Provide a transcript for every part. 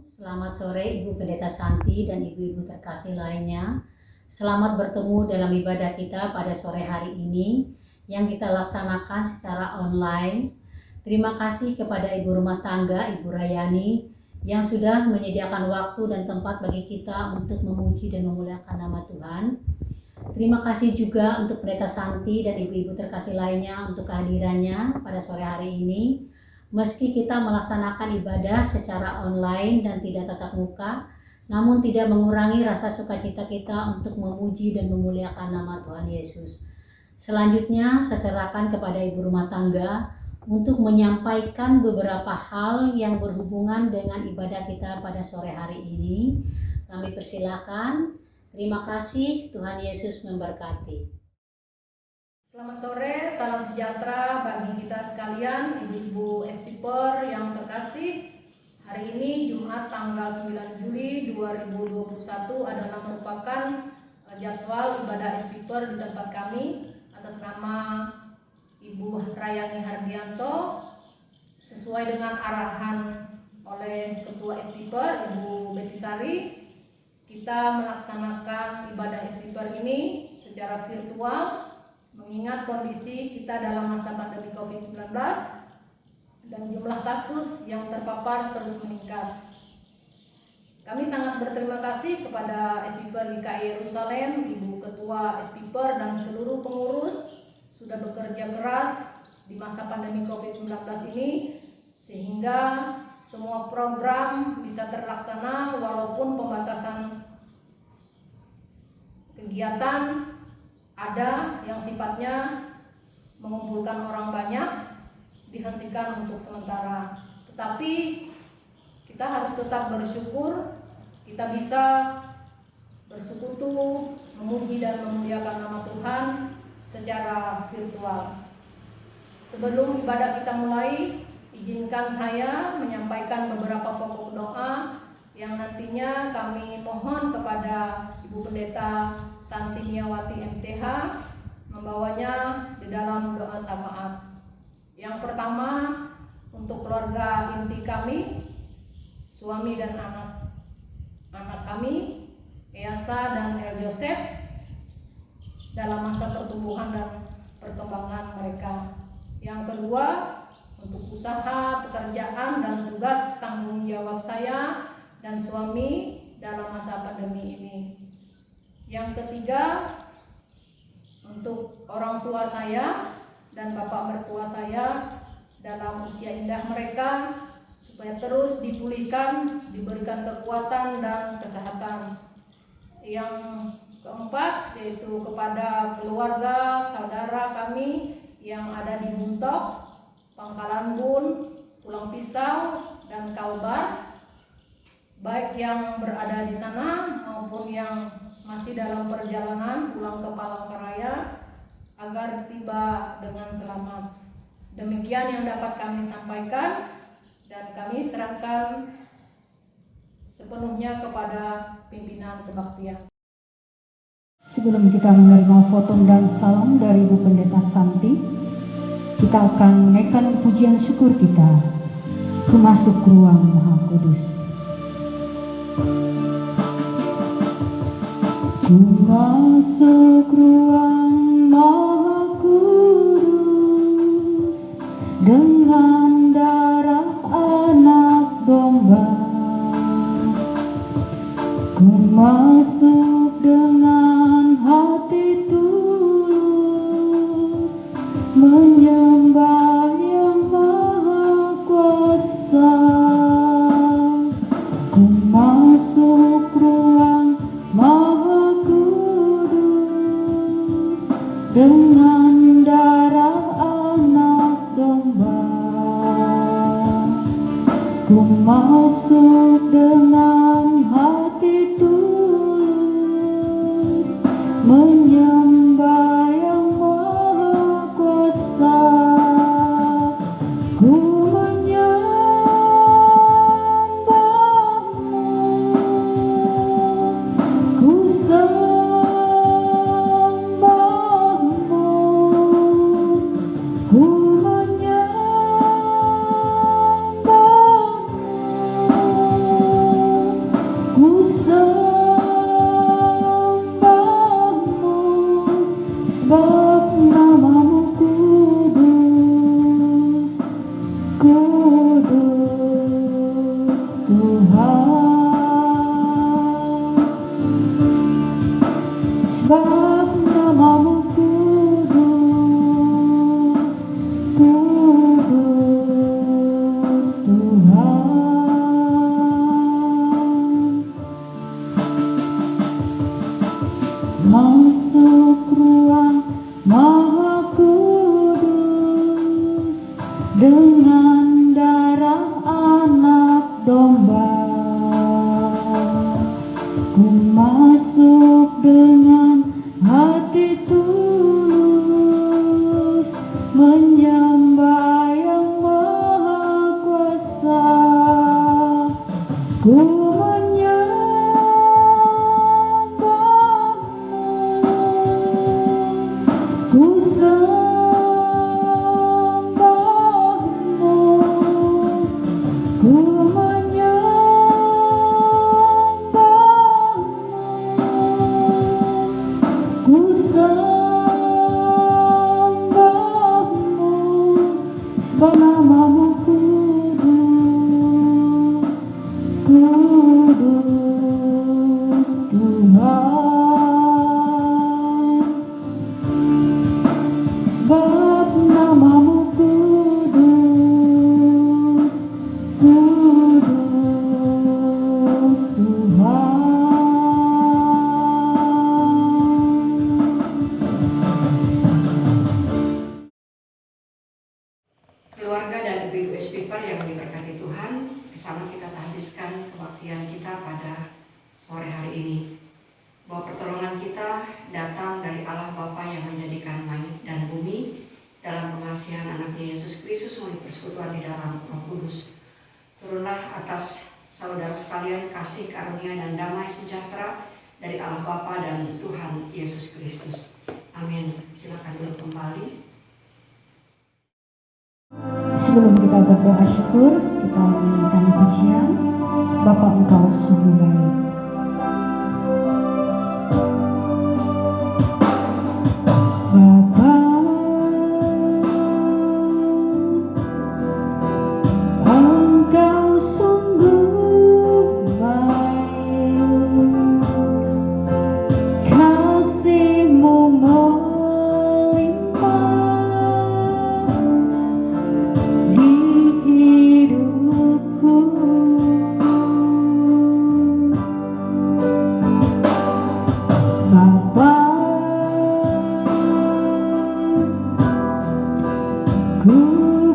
Selamat sore Ibu Pendeta Santi dan ibu-ibu terkasih lainnya. Selamat bertemu dalam ibadah kita pada sore hari ini yang kita laksanakan secara online. Terima kasih kepada Ibu Rumah Tangga, Ibu Rayani, yang sudah menyediakan waktu dan tempat bagi kita untuk memuji dan memuliakan nama Tuhan. Terima kasih juga untuk Pendeta Santi dan ibu-ibu terkasih lainnya untuk kehadirannya pada sore hari ini. Meski kita melaksanakan ibadah secara online dan tidak tatap muka, namun tidak mengurangi rasa sukacita kita untuk memuji dan memuliakan nama Tuhan Yesus. Selanjutnya, saya serahkan kepada ibu rumah tangga untuk menyampaikan beberapa hal yang berhubungan dengan ibadah kita pada sore hari ini. Kami persilakan. Terima kasih, Tuhan Yesus memberkati. Selamat sore, salam sejahtera bagi kita sekalian, ibu-ibu SPPer yang terkasih. Hari ini Jumat tanggal 9 Juli 2021 adalah merupakan jadwal ibadah SPPer di tempat kami atas nama Ibu Rayani Hardianto sesuai dengan arahan oleh Ketua SPPer Ibu Betty Sari. Kita melaksanakan ibadah SPPer ini secara virtual mengingat kondisi kita dalam masa pandemi COVID-19 dan jumlah kasus yang terpapar terus meningkat. Kami sangat berterima kasih kepada SPPer GKI Yerusalem, Ibu Ketua SPPer dan seluruh pengurus sudah bekerja keras di masa pandemi COVID-19 ini sehingga semua program bisa terlaksana walaupun pembatasan kegiatan ada yang sifatnya mengumpulkan orang banyak dihentikan untuk sementara. Tetapi kita harus tetap bersyukur kita bisa bersekutu, memuji dan memuliakan nama Tuhan secara virtual. Sebelum ibadah kita mulai, izinkan saya menyampaikan beberapa pokok doa yang nantinya kami mohon kepada Ibu Pendeta Santi Miawati MTH membawanya di dalam doa syafaat. Yang pertama untuk keluarga inti kami, suami dan anak kami, Easa dan El Joseph dalam masa pertumbuhan dan perkembangan mereka. Yang kedua untuk usaha, pekerjaan dan tugas tanggung jawab saya dan suami dalam masa pandemi ini. Yang ketiga, untuk orang tua saya dan bapak mertua saya dalam usia indah mereka supaya terus dipulihkan, diberikan kekuatan dan kesehatan. Yang keempat yaitu kepada keluarga, saudara kami yang ada di Buntok, Pangkalan Bun, Pulang Pisau, dan Kalbar, baik yang berada di sana maupun yang masih dalam perjalanan pulang ke Palangkaraya agar tiba dengan selamat. Demikian yang dapat kami sampaikan dan kami serahkan sepenuhnya kepada pimpinan kebaktian. Sebelum kita menerima foto dan salam dari Ibu Pendeta Santi, kita akan menaikkan pujian syukur kita ke masuk ruang Maha Kudus. Masuk ruang Maha Kudus dengan darah anak domba. Masuk dengan hati tulus menyembah Yang Maha Kuasa. Masuk ruang Maha Kudus dengan darah anak domba. Ku masuk dengan hati tulus menyembah Yang Maha Kuasa. Ku menyembahmu, ku sembahmu, ku menyembahmu. Ku menyembahmu, ku sembahmu, ku menyembahmu, ku sembahmu, namamu kudus, kudus Tuhan. Sebab namamu kudus, kudus Tuhan. Keluarga dan ibu-ibu speaker yang diberkati Tuhan, bersama kita tahbiskan kebaktian kita pada sore hari ini. Bahwa pertolongan kita datang dari Allah Bapa yang menjadikan langit dan bumi dalam pengasihan anaknya Yesus Kristus melalui persekutuan di dalam Roh Kudus. Turunlah atas saudara sekalian kasih karunia dan damai sejahtera dari Allah Bapa dan Tuhan Yesus Kristus. Amin. Silakan duduk kembali. Sebelum kita berdoa syukur, kita menyanyikan pujian Bapa Engkau sungguh baik. Bapa, Engkau sungguh baik, kasih-Mu melimpah di hidupku. Bapa, ku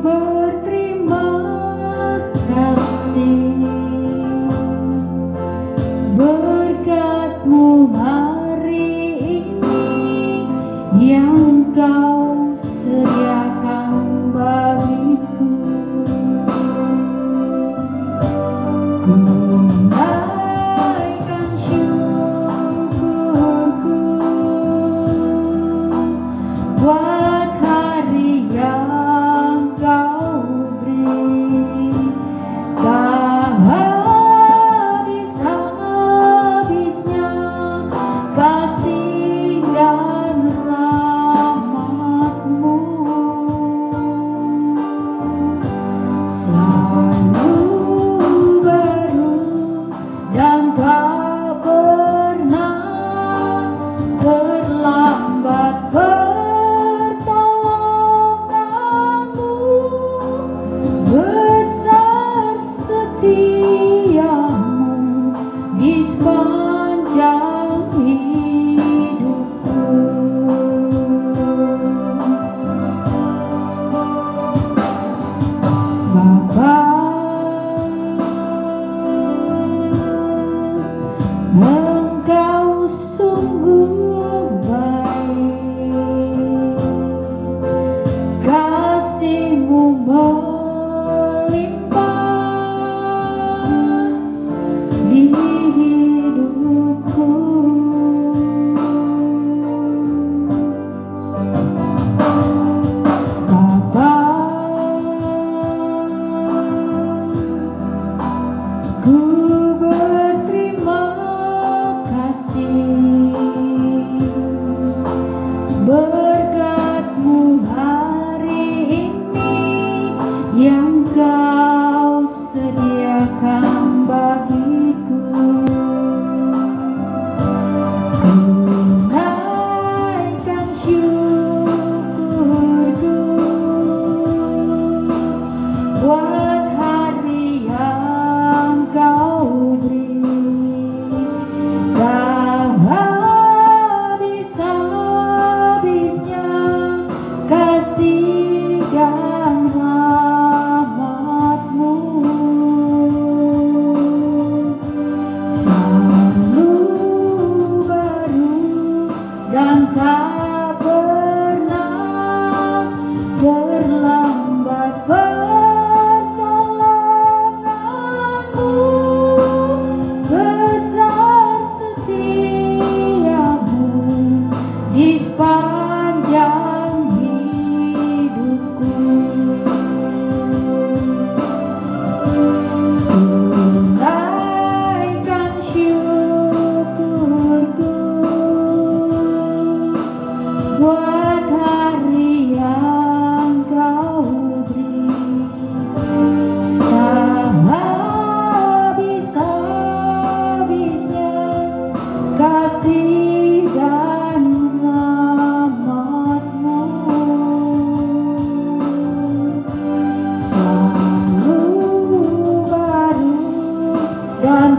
berterima kasih berkat-Mu hari ini yang Kau sediakan bagiku. Ku naikkan syukurku buat hari yang Kau beri. Tak habis-habisnya kasih dan rahmat-Mu, selalu baru dan tak pernah terlambat pertolongan-Mu. Besar setiamu di sepanjang hidupku. Bapa, Engkau sungguh baik, kasih-Mu melimpah di hidupku.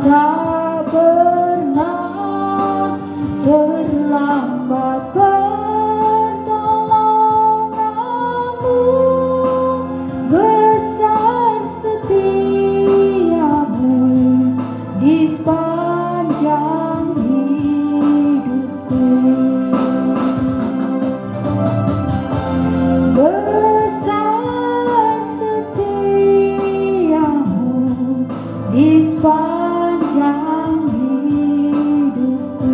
tak pernah terlambat pertolonganmu, besar setiamu di sepanjang hidupku. Besar setiamu di sepanjang hidupku.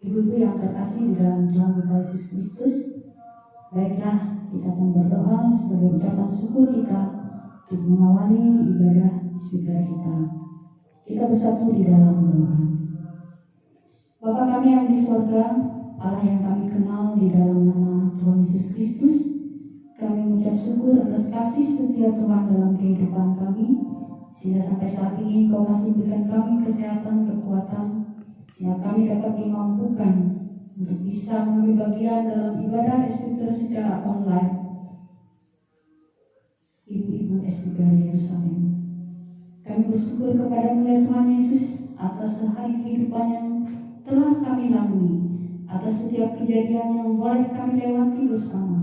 Ibu-ibu yang terkasih di dalam Tuhan kita Yesus Kristus, baiklah kita akan berdoa sebagai ucapan syukur kita untuk mengawali ibadah speaker kita. Kita bersatu di dalam doa. Bapa kami yang di surga, Allah yang kami kenal di dalam nama Tuhan Yesus Kristus, kami mengucap syukur atas kasih setia Tuhan dalam kehidupan kami, sehingga sampai saat ini Kau masih berikan kami kesehatan, kekuatan, sehingga kami dapat dimampukan untuk bisa mengambil bagian dalam ibadah SPK secara online. Ibu-ibu SPK Yerusalem, kami bersyukur kepada-Mu ya Tuhan Yesus atas sehari kehidupan yang telah kami lalui, atas setiap kejadian yang boleh kami lewati bersama,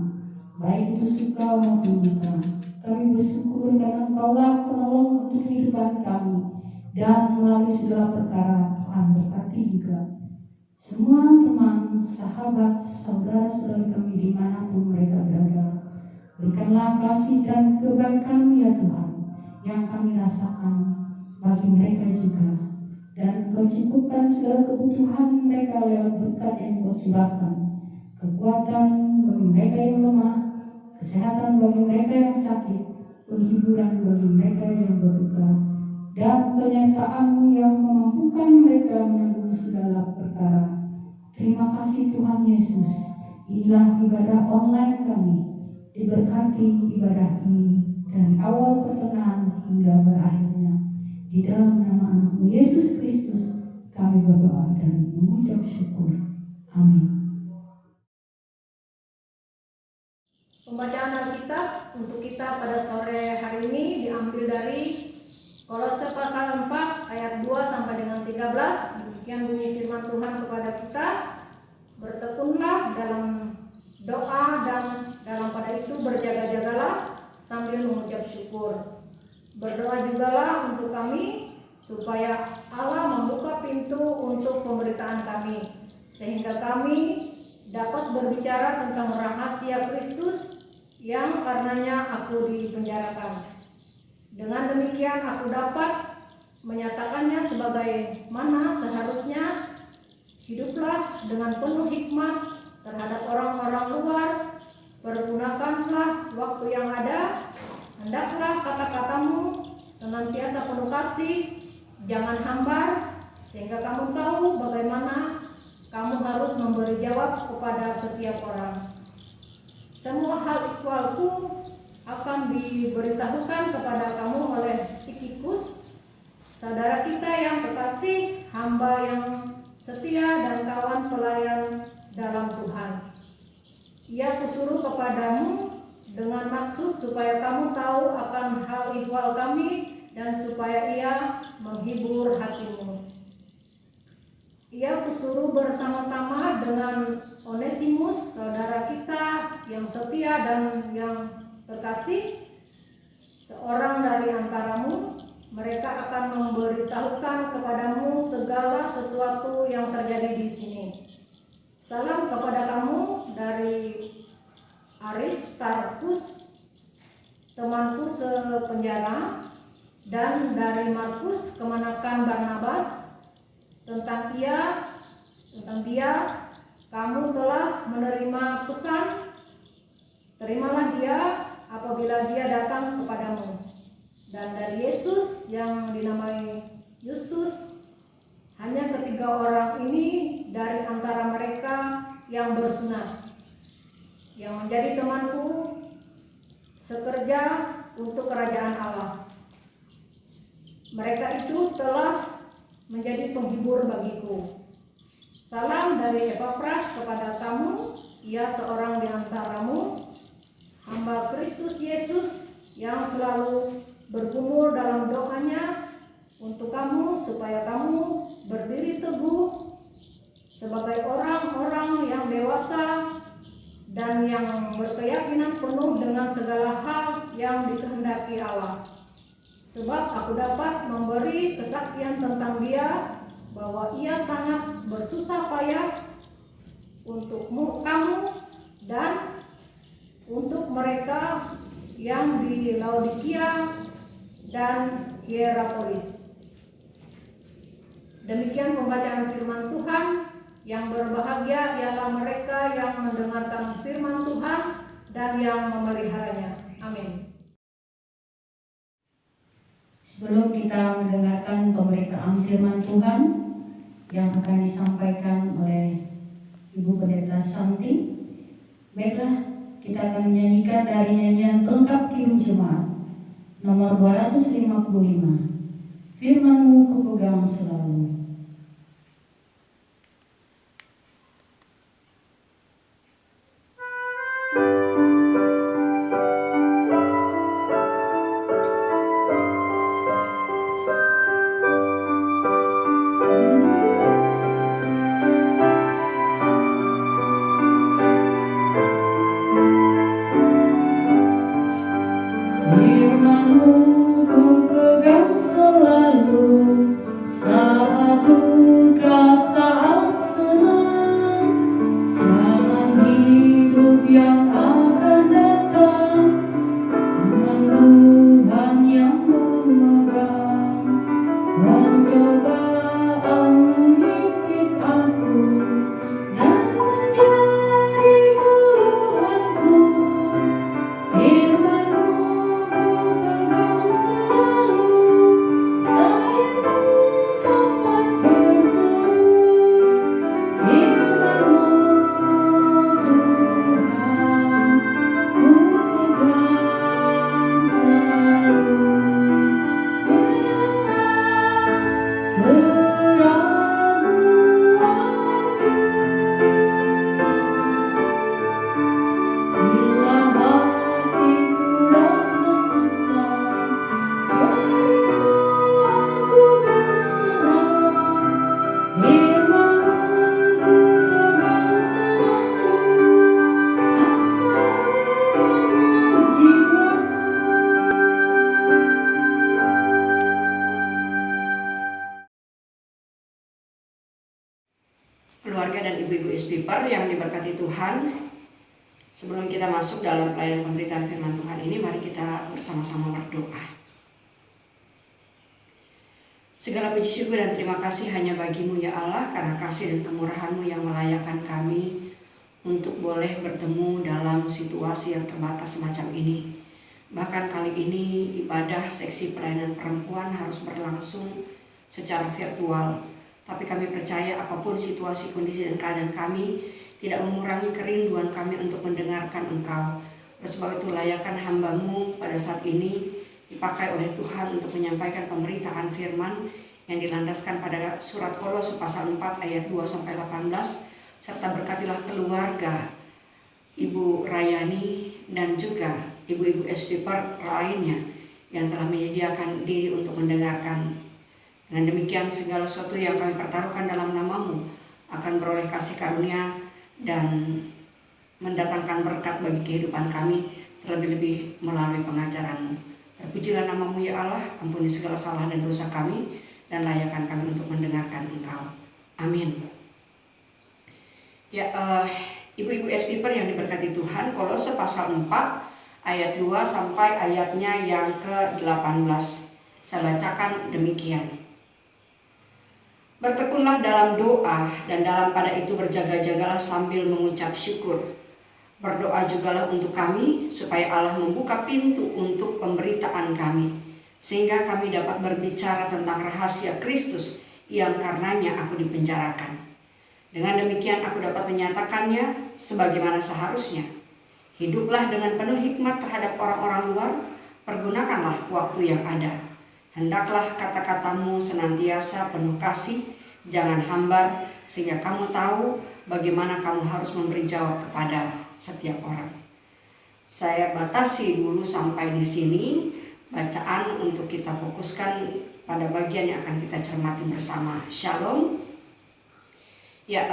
baik itu suka maupun duka. Kami bersyukur karena Engkaulah penolong untuk kehidupan kami, dan melalui segala perkara Tuhan berkati juga semua teman, sahabat, saudara-saudara kami dimanapun mereka berada. Berikanlah kasih dan kebaikan ya Tuhan yang kami rasakan bagi mereka juga, dan Kau cukupkan segala kebutuhan mereka lewat berkat yang Kau curahkan, kekuatan bagi mereka yang lemah, kesehatan bagi mereka yang sakit, penghiburan bagi mereka yang berduka, dan penyertaan-Mu yang memampukan mereka menanggung segala perkara. Terima kasih Tuhan Yesus. Inilah ibadah online kami. Diberkati ibadah ini dari awal pertengahan hingga berakhirnya. Di dalam nama Anak-Mu Yesus Kristus kami berdoa dan mengucap syukur. Amin. Pembacaan Alkitab untuk kita pada sore hari ini diambil dari Kolose pasal 4 ayat 2 sampai dengan 13. Demikian bunyi firman Tuhan kepada kita. Bertekunlah dalam doa dan dalam pada itu berjaga-jagalah sambil mengucap syukur. Berdoa jugalah untuk kami supaya Allah membuka pintu untuk pemberitaan kami, sehingga kami dapat berbicara tentang rahasia Kristus yang karenanya aku dipenjarakan. Dengan demikian aku dapat menyatakannya sebagaimana seharusnya. Hiduplah dengan penuh hikmat terhadap orang-orang luar. Pergunakanlah waktu yang ada. Hendaklah kata-katamu senantiasa penuh kasih, jangan hambar, sehingga kamu tahu bagaimana kamu harus memberi jawab kepada setiap orang. Semua hal ikhwalku akan diberitahukan kepada kamu oleh Tikhikus, saudara kita yang terkasih, hamba yang setia dan kawan pelayan dalam Tuhan. Ia kusuruh kepadamu dengan maksud supaya kamu tahu akan hal ihwal kami dan supaya ia menghibur hatimu. Ia kusuruh bersama-sama dengan Onesimus, saudara kita yang setia dan yang terkasih, seorang dari antaramu. Mereka akan memberitahukan kepadamu segala sesuatu yang terjadi di sini. Salam kepada kamu dari Aristarkus, temanku sepenjara, dan dari Markus, kemanakan Barnabas. Tentang dia, kamu telah menerima pesan. Terimalah dia apabila dia datang kepadamu. Dan dari Yesus yang dinamai Justus, hanya ketiga orang ini dari antara mereka yang bersunat, yang menjadi temanku sekerja untuk kerajaan Allah. Mereka itu telah menjadi penghibur bagiku. Salam dari Epafras kepada kamu ia seorang di antaramu, hamba Kristus Yesus yang selalu bergumul dalam doanya untuk kamu supaya kamu berdiri teguh sebagai orang-orang yang dewasa dan yang berkeyakinan penuh dengan segala hal yang dikehendaki Allah. Sebab aku dapat memberi kesaksian tentang dia bahwa ia sangat bersusah payah untuk kamu dan untuk mereka yang di Laodikia dan Hierapolis. Demikian pembacaan firman Tuhan. Yang berbahagia ialah mereka yang mendengarkan firman Tuhan dan yang memeliharanya. Amin. Sebelum kita mendengarkan pemberitaan firman Tuhan yang akan disampaikan oleh Ibu Pendeta Santi, baiklah kita akan menyanyikan dari nyanyian pelengkap Kidung Jemaat nomor 255, Firman-Mu kupegang selalu. Firman-Mu kupegang selalu, saat duka, saat senang. Jalan hidup yang akan datang dengan Tuhan yang memegang. Pencobaan menghipit aku dan menjadi keluhanku. Firman-Mu kupegang selalu, sayapku tempat berteduh. Firman-Mu Tuhan kupegang selalu. Keraguanku bila hatiku rasa sesat, padamu aku berserah. Firman-Mu kupegang selalu, angkatkan jiwaku. Keluarga dan ibu-ibu SPIPER yang diberkati Tuhan, sebelum kita masuk dalam pelayanan pemberitaan firman Tuhan ini, mari kita bersama-sama berdoa. Segala puji syukur dan terima kasih hanya bagi-Mu ya Allah, karena kasih dan kemurahan-Mu yang melayakkan kami untuk boleh bertemu dalam situasi yang terbatas semacam ini. Bahkan kali ini ibadah seksi pelayanan perempuan harus berlangsung secara virtual. Tapi kami percaya apapun situasi, kondisi, dan keadaan kami tidak mengurangi kerinduan kami untuk mendengarkan Engkau. Oleh sebab itu layakkan hamba-Mu pada saat ini dipakai oleh Tuhan untuk menyampaikan pemberitaan firman yang dilandaskan pada surat Kolose pasal 4 ayat 2-18, serta berkatilah keluarga Ibu Rayani dan juga ibu-ibu SPIPER lainnya yang telah menyediakan diri untuk mendengarkan. Dengan demikian segala sesuatu yang kami pertaruhkan dalam nama-Mu akan beroleh kasih karunia dan mendatangkan berkat bagi kehidupan kami, terlebih-lebih melalui pengajaran-Mu. Terpujilah nama-Mu ya Allah, ampuni segala salah dan dosa kami, dan layakkan kami untuk mendengarkan Engkau. Amin. Ya, ibu-ibu SPIPER yang diberkati Tuhan, Kolose pasal 4 ayat 2 sampai ayatnya yang ke-18. Saya bacakan demikian. Bertekunlah dalam doa, dan dalam pada itu berjaga-jagalah sambil mengucap syukur. Berdoa jugalah untuk kami, supaya Allah membuka pintu untuk pemberitaan kami, sehingga kami dapat berbicara tentang rahasia Kristus yang karenanya aku dipenjarakan. Dengan demikian aku dapat menyatakannya sebagaimana seharusnya. Hiduplah dengan penuh hikmat terhadap orang-orang luar, pergunakanlah waktu yang ada. Hendaklah kata-katamu senantiasa penuh kasih, jangan hambar, sehingga kamu tahu bagaimana kamu harus memberi jawab kepada setiap orang. Saya batasi dulu sampai di sini bacaan untuk kita fokuskan pada bagian yang akan kita cermati bersama. Shalom. Ya,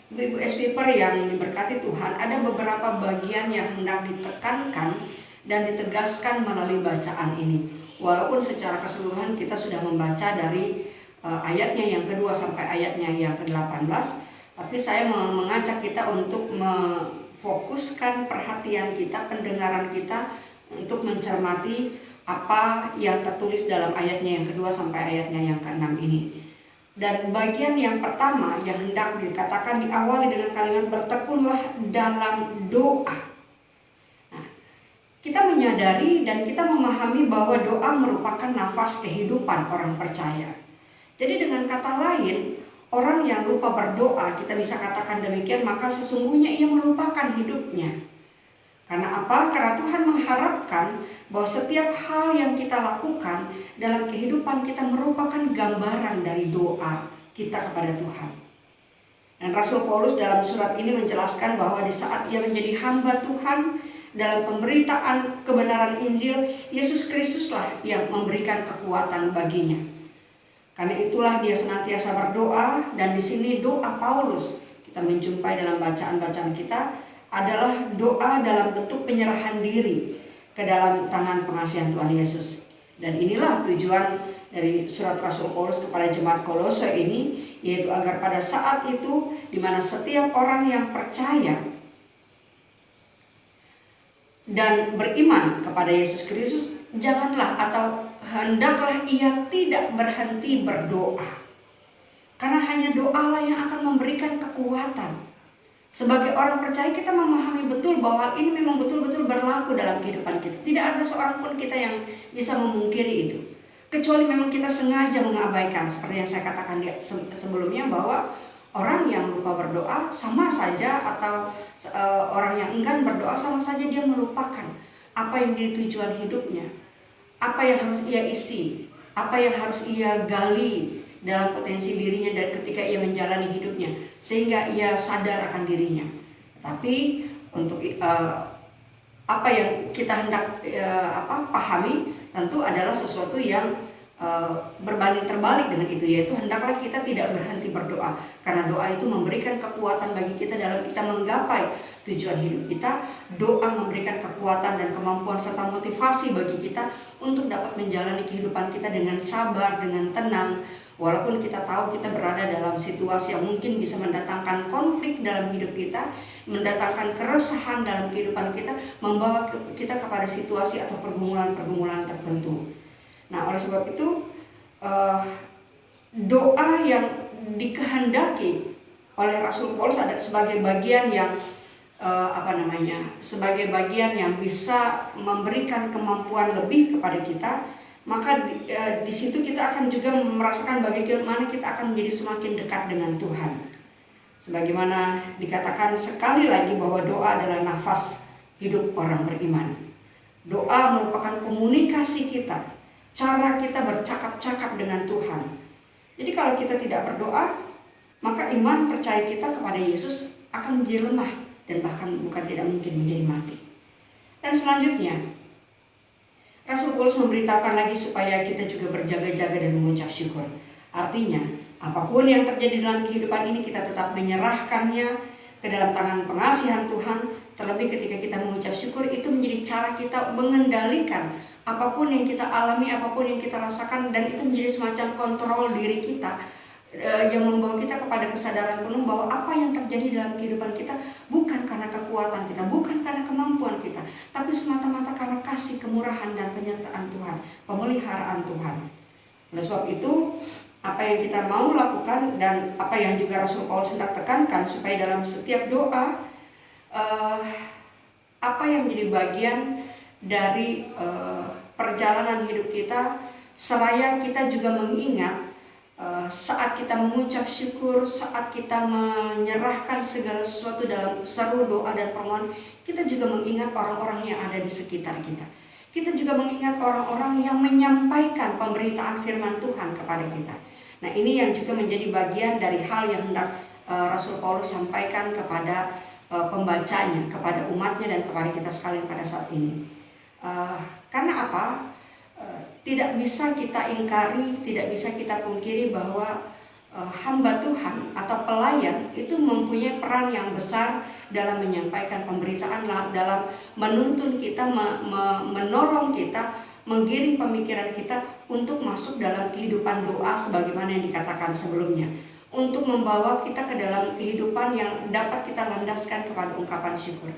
Ibu SPiper yang diberkati Tuhan, ada beberapa bagian yang hendak ditekankan dan ditegaskan melalui bacaan ini. Walaupun secara keseluruhan kita sudah membaca dari ayatnya yang kedua sampai ayatnya yang ke-18, tapi saya mengajak kita untuk memfokuskan perhatian kita, pendengaran kita untuk mencermati apa yang tertulis dalam ayatnya yang kedua sampai ayatnya yang ke-6 ini. Dan bagian yang pertama yang hendak dikatakan diawali dengan kalimat bertekunlah dalam doa. Nah, kita menyadari dan kita memahami bahwa doa merupakan nafas kehidupan orang percaya. Jadi dengan kata lain, orang yang lupa berdoa, kita bisa katakan demikian, maka sesungguhnya ia melupakan hidupnya. Karena apa? Karena Tuhan mengharapkan bahwa setiap hal yang kita lakukan dalam kehidupan kita merupakan gambaran dari doa kita kepada Tuhan. Dan Rasul Paulus dalam surat ini menjelaskan bahwa di saat ia menjadi hamba Tuhan dalam pemberitaan kebenaran Injil, Yesus Kristuslah yang memberikan kekuatan baginya. Karena itulah dia senantiasa berdoa, dan di sini doa Paulus kita menjumpai dalam bacaan-bacaan kita adalah doa dalam bentuk penyerahan diri ke dalam tangan pengasihan Tuhan Yesus. Dan inilah tujuan dari surat Rasul Paulus kepada jemaat Kolose ini, yaitu agar pada saat itu di mana setiap orang yang percaya dan beriman kepada Yesus Kristus, janganlah atau hendaklah ia tidak berhenti berdoa. Karena hanya doalah yang akan memberikan kekuatan. Sebagai orang percaya kita memahami betul bahwa hal ini memang betul-betul berlaku dalam kehidupan kita. Tidak ada seorang pun kita yang bisa memungkiri itu. Kecuali memang kita sengaja mengabaikan. Seperti yang saya katakan sebelumnya, bahwa orang yang lupa berdoa sama saja, atau orang yang enggan berdoa sama saja dia melupakan apa yang jadi tujuan hidupnya, apa yang harus ia isi, apa yang harus ia gali dalam potensi dirinya dan ketika ia menjalani hidupnya, sehingga ia sadar akan dirinya. Tapi untuk apa yang kita hendak pahami tentu adalah sesuatu yang berbanding terbalik dengan itu, yaitu hendaklah kita tidak berhenti berdoa, karena doa itu memberikan kekuatan bagi kita dalam kita menggapai tujuan hidup kita. Doa memberikan kekuatan dan kemampuan serta motivasi bagi kita untuk dapat menjalani kehidupan kita dengan sabar, dengan tenang. Walaupun kita tahu kita berada dalam situasi yang mungkin bisa mendatangkan konflik dalam hidup kita, mendatangkan keresahan dalam kehidupan kita, membawa kita kepada situasi atau pergumulan-pergumulan tertentu. Nah, oleh sebab itu doa yang dikehendaki oleh Rasul Paulus ada sebagai bagian yang sebagai bagian yang bisa memberikan kemampuan lebih kepada kita. Maka di situ kita akan juga merasakan bagaimana kita akan menjadi semakin dekat dengan Tuhan. Sebagaimana dikatakan sekali lagi bahwa doa adalah nafas hidup orang beriman. Doa merupakan komunikasi kita, cara kita bercakap-cakap dengan Tuhan. Jadi kalau kita tidak berdoa, maka iman percaya kita kepada Yesus akan menjadi lemah dan bahkan bukan tidak mungkin menjadi mati. Dan selanjutnya, Rasul Paulus memberitakan lagi supaya kita juga berjaga-jaga dan mengucap syukur. Artinya, apapun yang terjadi dalam kehidupan ini kita tetap menyerahkannya ke dalam tangan pengasihan Tuhan. Terlebih ketika kita mengucap syukur, itu menjadi cara kita mengendalikan apapun yang kita alami, apapun yang kita rasakan, dan itu menjadi semacam kontrol diri kita yang membawa kita kepada kesadaran penuh bahwa apa yang terjadi dalam kehidupan kita bukan karena kekuatan kita, bukan karena kemampuan kita, tapi semata-mata karena kasih, kemurahan, dan penyertaan Tuhan, pemeliharaan Tuhan. Oleh sebab itu, apa yang kita mau lakukan dan apa yang juga Rasul Paulus hendak tekankan supaya dalam setiap doa, apa yang menjadi bagian dari perjalanan hidup kita, seraya kita juga mengingat saat kita mengucap syukur, saat kita menyerahkan segala sesuatu dalam seru doa dan permohonan, kita juga mengingat orang-orang yang ada di sekitar kita. Kita juga mengingat orang-orang yang menyampaikan pemberitaan firman Tuhan kepada kita. Nah, ini yang juga menjadi bagian dari hal yang hendak Rasul Paulus sampaikan kepada pembacanya, kepada umatnya dan kepada kita sekalian pada saat ini. Karena apa? Tidak bisa kita ingkari, tidak bisa kita pungkiri bahwa hamba Tuhan atau pelayan itu mempunyai peran yang besar dalam menyampaikan pemberitaan, dalam menuntun kita, menolong kita, menggiring pemikiran kita untuk masuk dalam kehidupan doa sebagaimana yang dikatakan sebelumnya, untuk membawa kita ke dalam kehidupan yang dapat kita landaskan kepada ungkapan syukur.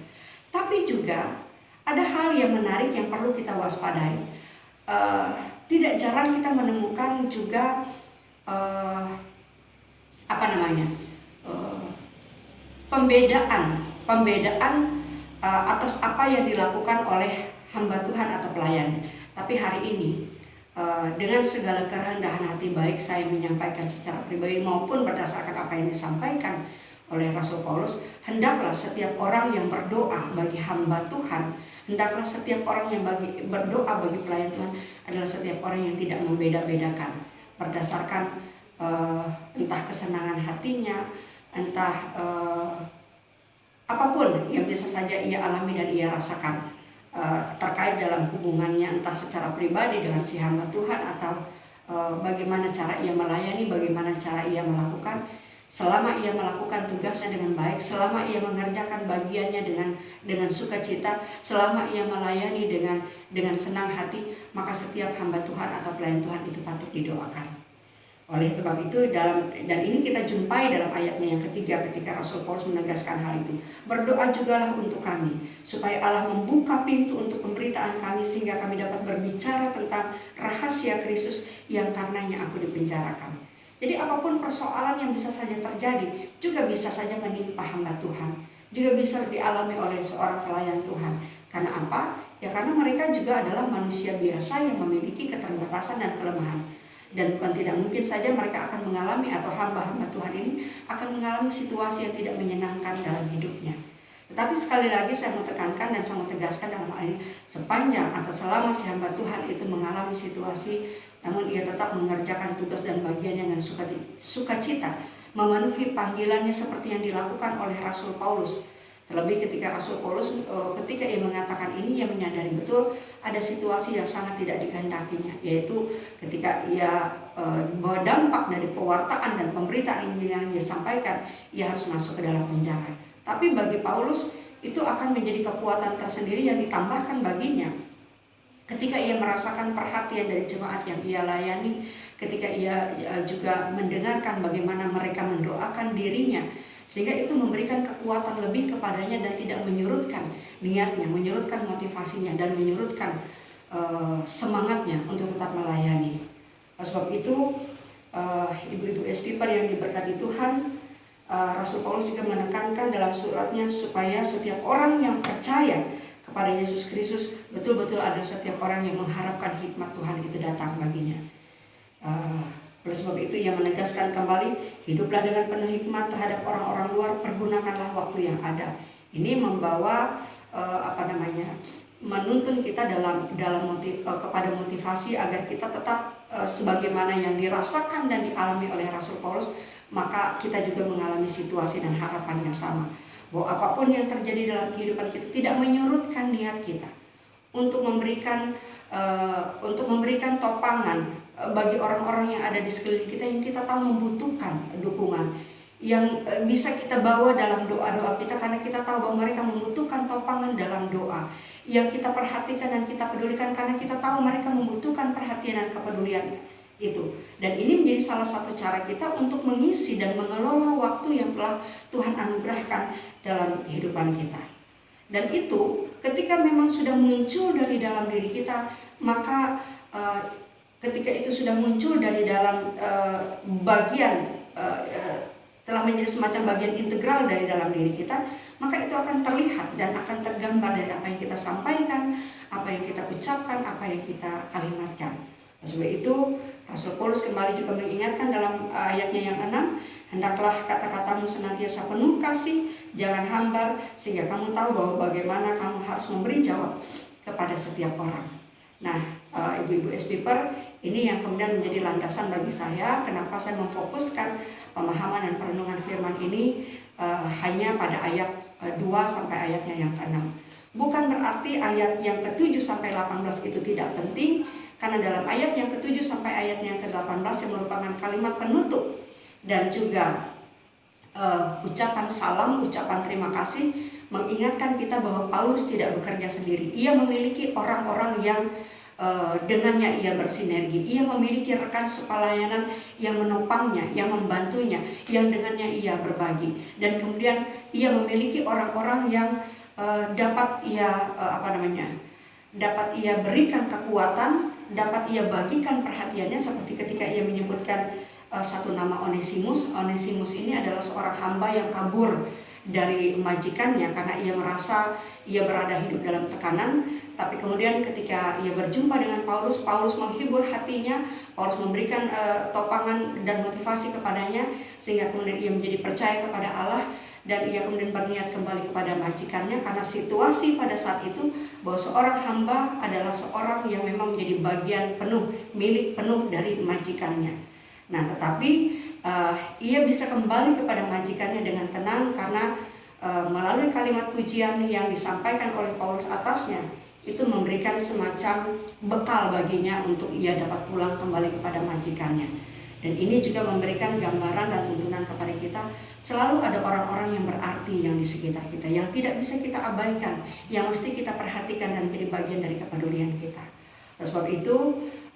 Tapi juga ada hal yang menarik yang perlu kita waspadai. Tidak jarang kita menemukan juga pembedaan atas apa yang dilakukan oleh hamba Tuhan atau pelayan. Tapi hari ini dengan segala kerendahan hati, baik saya menyampaikan secara pribadi maupun berdasarkan apa yang disampaikan oleh Rasul Paulus, hendaklah setiap orang yang berdoa bagi hamba Tuhan, hendaklah setiap orang yang berdoa bagi pelayan Tuhan adalah setiap orang yang tidak membeda-bedakan berdasarkan entah kesenangan hatinya, entah apapun yang bisa saja ia alami dan ia rasakan terkait dalam hubungannya, entah secara pribadi dengan si hamba Tuhan atau bagaimana cara ia melayani, bagaimana cara ia melakukan. Selama ia melakukan tugasnya dengan baik, selama ia mengerjakan bagiannya dengan sukacita, selama ia melayani dengan senang hati, maka setiap hamba Tuhan atau pelayan Tuhan itu patut didoakan. Oleh sebab itu dan ini kita jumpai dalam ayatnya yang ketiga ketika Rasul Paulus menegaskan hal itu. Berdoa jugalah untuk kami supaya Allah membuka pintu untuk pemberitaan kami sehingga kami dapat berbicara tentang rahasia Kristus yang karenanya aku dipenjarakan. Jadi apapun persoalan yang bisa saja terjadi juga bisa saja menimpa hamba Tuhan, juga bisa dialami oleh seorang pelayan Tuhan. Karena apa? Ya karena mereka juga adalah manusia biasa yang memiliki keterbatasan dan kelemahan. Dan bukan tidak mungkin saja mereka akan mengalami atau hamba-hamba Tuhan ini akan mengalami situasi yang tidak menyenangkan dalam hidupnya. Tetapi sekali lagi saya mau tekankan dan saya mau tegaskan dalam hal ini, sepanjang atau selama si hamba Tuhan itu mengalami situasi namun ia tetap mengerjakan tugas dan bagiannya dengan sukacita, memenuhi panggilannya seperti yang dilakukan oleh Rasul Paulus. Terlebih ketika Rasul Paulus ketika ia mengatakan ini, ia menyadari betul ada situasi yang sangat tidak dikehendakinya, yaitu ketika ia bahwa dampak dari pewartaan dan pemberitaan Injil yang dia sampaikan, ia harus masuk ke dalam penjara. Tapi bagi Paulus itu akan menjadi kekuatan tersendiri yang ditambahkan baginya ketika ia merasakan perhatian dari jemaat yang ia layani, ketika ia juga mendengarkan bagaimana mereka mendoakan dirinya, sehingga itu memberikan kekuatan lebih kepadanya dan tidak menyurutkan niatnya, menyurutkan motivasinya dan menyurutkan semangatnya untuk tetap melayani. Sebab itu ibu-ibu SPiper yang diberkati Tuhan, Rasul Paulus juga menekankan dalam suratnya supaya setiap orang yang percaya kepada Yesus Kristus betul-betul ada setiap orang yang mengharapkan hikmat Tuhan itu datang baginya. Oleh sebab itu ia menegaskan kembali, hiduplah dengan penuh hikmat terhadap orang-orang luar, pergunakanlah waktu yang ada. Ini membawa menuntun kita kepada motivasi agar kita tetap sebagaimana yang dirasakan dan dialami oleh Rasul Paulus, maka kita juga mengalami situasi dan harapan yang sama. Bahwa apapun yang terjadi dalam kehidupan kita tidak menyurutkan niat kita untuk memberikan topangan bagi orang-orang yang ada di sekeliling kita yang kita tahu membutuhkan dukungan, yang bisa kita bawa dalam doa-doa kita karena kita tahu bahwa mereka membutuhkan topangan dalam doa, yang kita perhatikan dan kita pedulikan karena kita tahu mereka membutuhkan perhatian dan kepedulian itu. Dan ini menjadi salah satu cara kita untuk mengisi dan mengelola waktu yang telah Tuhan anugerahkan dalam kehidupan kita. Dan itu ketika memang sudah muncul dari dalam diri kita, maka ketika itu sudah muncul dari dalam telah menjadi semacam bagian integral dari dalam diri kita, maka itu akan terlihat dan akan tergambar dari apa yang kita sampaikan, apa yang kita ucapkan, apa yang kita kalimatkan. Sebab itu Rasul Paulus kembali juga mengingatkan dalam ayatnya yang 6, hendaklah kata-katamu senantiasa penuh kasih, jangan hambar, sehingga kamu tahu bahwa bagaimana kamu harus memberi jawab kepada setiap orang. Nah, ibu-ibu SPiper, ini yang kemudian menjadi landasan bagi saya kenapa saya memfokuskan pemahaman dan perenungan firman ini hanya pada ayat 2 sampai ayatnya yang ke-6. Bukan berarti ayat yang ke-7 sampai 18 itu tidak penting, karena dalam ayat yang ke-7 sampai ayat yang ke-18 yang merupakan kalimat penutup dan juga ucapan salam, ucapan terima kasih, mengingatkan kita bahwa Paulus tidak bekerja sendiri. Ia memiliki orang-orang yang dengannya ia bersinergi. Ia memiliki rekan sepelayanan yang menopangnya, yang membantunya, yang dengannya ia berbagi. Dan kemudian ia memiliki orang-orang yang dapat ia berikan kekuatan, dapat ia bagikan perhatiannya, seperti ketika ia menyebutkan satu nama Onesimus. Onesimus ini adalah seorang hamba yang kabur dari majikannya karena ia merasa ia berada hidup dalam tekanan. Tapi kemudian ketika ia berjumpa dengan Paulus, Paulus menghibur hatinya, Paulus memberikan topangan dan motivasi kepadanya, sehingga kemudian ia menjadi percaya kepada Allah. Dan ia kemudian berniat kembali kepada majikannya, karena situasi pada saat itu bahwa seorang hamba adalah seorang yang memang menjadi bagian penuh, milik penuh dari majikannya. Nah, tetapi ia bisa kembali kepada majikannya dengan tenang karena melalui kalimat pujian yang disampaikan oleh Paulus atasnya, itu memberikan semacam bekal baginya untuk ia dapat pulang kembali kepada majikannya. Dan ini juga memberikan gambaran dan tuntunan kepada kita, selalu ada orang-orang yang berarti yang di sekitar kita, yang tidak bisa kita abaikan, yang mesti kita perhatikan dan menjadi bagian dari kepedulian kita. Oleh sebab itu,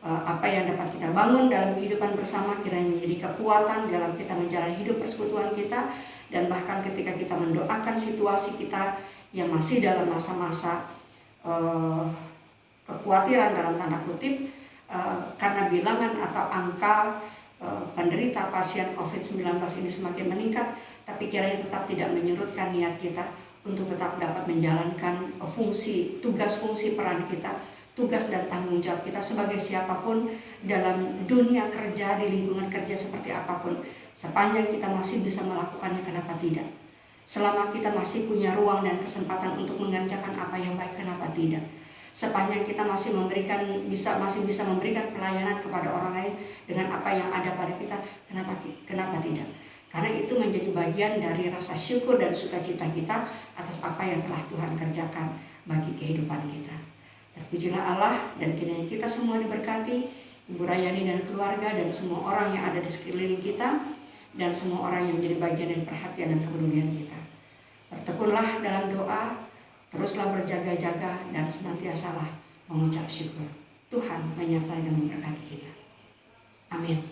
apa yang dapat kita bangun dalam kehidupan bersama kiranya menjadi kekuatan dalam kita menjalani hidup persekutuan kita, dan bahkan ketika kita mendoakan situasi kita yang masih dalam masa-masa kekhawatiran dalam tanda kutip, karena bilangan atau angka penderita pasien COVID-19 ini semakin meningkat, tapi kiranya tetap tidak menyurutkan niat kita untuk tetap dapat menjalankan fungsi, tugas fungsi peran kita, tugas dan tanggung jawab kita sebagai siapapun dalam dunia kerja, di lingkungan kerja seperti apapun. Sepanjang kita masih bisa melakukannya, kenapa tidak? Selama kita masih punya ruang dan kesempatan untuk mengerjakan apa yang baik, kenapa tidak? Sepanjang kita masih bisa memberikan pelayanan kepada orang lain dengan apa yang ada pada kita, kenapa tidak? Karena itu menjadi bagian dari rasa syukur dan sukacita kita atas apa yang telah Tuhan kerjakan bagi kehidupan kita. Terpujilah Allah, dan kiranya kita semua diberkati, Ibu Rayani dan keluarga, dan semua orang yang ada di sekeliling kita, dan semua orang yang menjadi bagian dari perhatian dan kepedulian kita. Bertekunlah dalam doa, teruslah berjaga-jaga, dan senantiasalah mengucap syukur. Tuhan menyertai dan memberkati kita. Amin.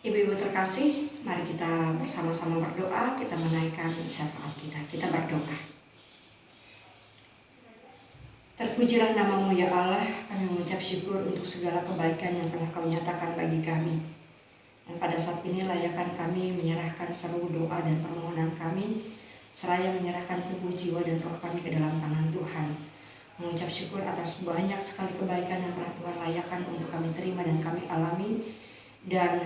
Ibu-ibu terkasih, mari kita bersama-sama berdoa, kita menaikkan syafaat kita. Kita berdoa. Terpujilah nama-Mu ya Allah, kami mengucap syukur untuk segala kebaikan yang telah Kau nyatakan bagi kami. Dan pada saat ini layakan kami menyerahkan seluruh doa dan permohonan kami, seraya menyerahkan tubuh, jiwa, dan roh kami ke dalam tangan Tuhan. Mengucap syukur atas banyak sekali kebaikan yang telah Tuhan layakan untuk kami terima dan kami alami, dan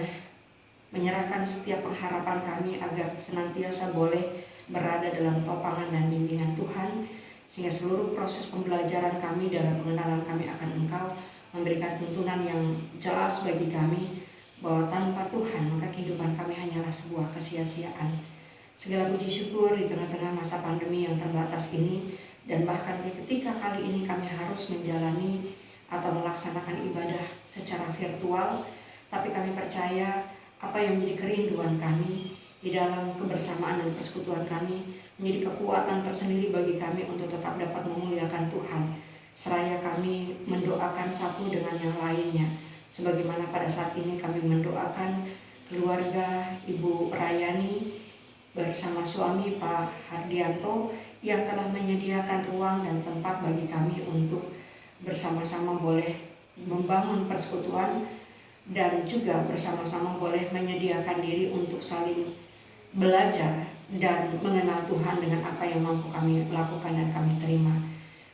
menyerahkan setiap pengharapan kami agar senantiasa boleh berada dalam topangan dan bimbingan Tuhan, sehingga seluruh proses pembelajaran kami dalam pengenalan kami akan Engkau memberikan tuntunan yang jelas bagi kami, bahwa tanpa Tuhan maka kehidupan kami hanyalah sebuah kesia-siaan. Segala puji syukur di tengah-tengah masa pandemi yang terbatas ini, dan bahkan ketika kali ini kami harus menjalani atau melaksanakan ibadah secara virtual, tapi kami percaya apa yang menjadi kerinduan kami di dalam kebersamaan dan persekutuan kami menjadi kekuatan tersendiri bagi kami untuk tetap dapat memuliakan Tuhan, seraya kami mendoakan satu dengan yang lainnya. Sebagaimana pada saat ini kami mendoakan keluarga Ibu Rayani bersama suami Pak Hardianto yang telah menyediakan ruang dan tempat bagi kami untuk bersama-sama boleh membangun persekutuan, dan juga bersama-sama boleh menyediakan diri untuk saling belajar dan mengenal Tuhan dengan apa yang mampu kami lakukan dan kami terima.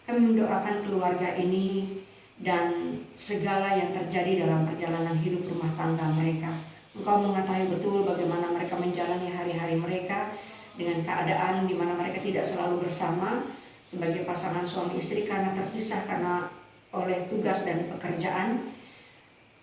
Kami mendoakan keluarga ini dan segala yang terjadi dalam perjalanan hidup rumah tangga mereka. Engkau mengetahui betul bagaimana mereka menjalani hari-hari mereka dengan keadaan di mana mereka tidak selalu bersama sebagai pasangan suami istri karena terpisah karena oleh tugas dan pekerjaan.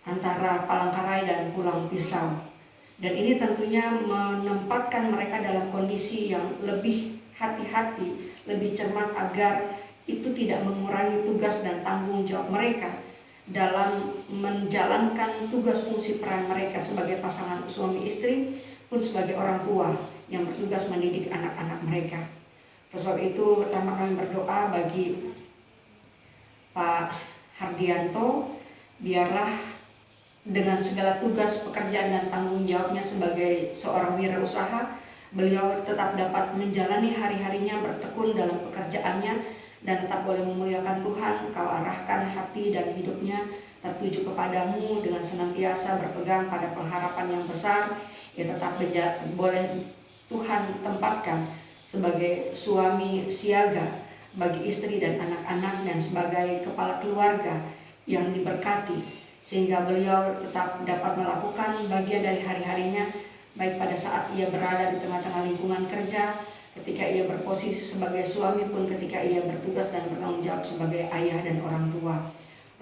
antara Palangkaraya dan Pulang Pisau. Dan ini tentunya menempatkan mereka dalam kondisi yang lebih hati-hati, lebih cermat agar itu tidak mengurangi tugas dan tanggung jawab mereka dalam menjalankan tugas fungsi peran mereka sebagai pasangan suami istri pun sebagai orang tua yang bertugas mendidik anak-anak mereka. Oleh sebab itu pertama kami berdoa bagi Pak Hardianto, biarlah dengan segala tugas pekerjaan dan tanggung jawabnya sebagai seorang wirausaha, beliau tetap dapat menjalani hari-harinya bertekun dalam pekerjaannya dan tetap boleh memuliakan Tuhan. Kau arahkan hati dan hidupnya tertuju kepadamu dengan senantiasa berpegang pada pengharapan yang besar. Ia tetap boleh Tuhan tempatkan sebagai suami siaga bagi istri dan anak-anak dan sebagai kepala keluarga yang diberkati, sehingga beliau tetap dapat melakukan bagian dari hari-harinya, baik pada saat ia berada di tengah-tengah lingkungan kerja, ketika ia berposisi sebagai suami, pun ketika ia bertugas dan bertanggung jawab sebagai ayah dan orang tua.